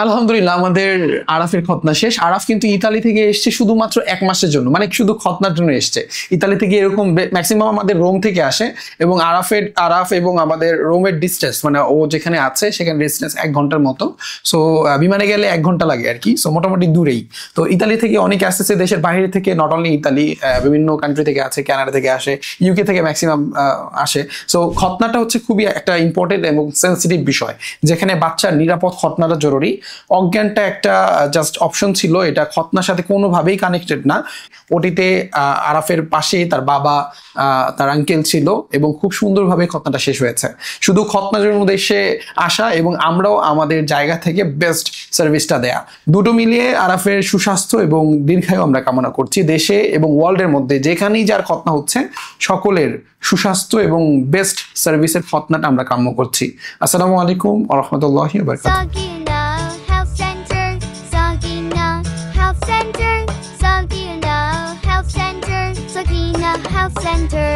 আলহামদুলিল্লাহ আমাদের আরাফের খতনা শেষ। আরাফ কিন্তু ইতালি থেকে এসছে শুধুমাত্র 1 মাসের জন্য, মানে শুধু খতনার জন্য এসছে। ইতালি থেকে এরকম ম্যাক্সিমাম আমাদের রোম থেকে আসে, এবং আরাফ এবং আমাদের রোমের ডিস্টেন্স, মানে ও যেখানে আছে সেখানে ডিস্টেন্স 1 ঘন্টার মতো। সো বিমানে গেলে 1 ঘন্টা লাগে আর কি। সো মোটামুটি দূরেই। তো ইতালি থেকে অনেকে আসতেছে, দেশের বাইরে থেকে, নট অনলি ইতালি, বিভিন্ন কান্ট্রি থেকে আছে, কানাডা থেকে আসে, ইউকে থেকে ম্যাক্সিমাম আসে। সো খতনাটা হচ্ছে খুবই একটা ইম্পর্টেন্ট এবং সেন্সিটিভ বিষয়, যেখানে বাচ্চার নিরাপদ খতনাটা জরুরি। অজ্ঞানটা একটা জাস্ট অপশন ছিল, এটা খতনার সাথে কোনোভাবেই কানেক্টেড না। ওটিতে আরাফের পাশে তার বাবা, তার আঙ্কেল ছিল, এবং খুব সুন্দরভাবে খতনাটা শেষ হয়েছে। শুধু খতনার উদ্দেশ্যে আসা, এবং আমরাও আমাদের জায়গা থেকে বেস্ট সার্ভিসটা দেয়া, দুটো মিলিয়ে আরাফের সুস্বাস্থ্য এবং দীর্ঘায়ু আমরা কামনা করছি। দেশে এবং ওয়ার্ল্ডের মধ্যে যেখানেই যার খতনা হচ্ছে, সকলের সুস্বাস্থ্য এবং বেস্ট সার্ভিসের খতনাটা আমরা কাম্য করছি। আসসালামু আলাইকুম ওয়া রাহমাতুল্লাহি ওয়া বারাকাতুহু। Sagina Health Center.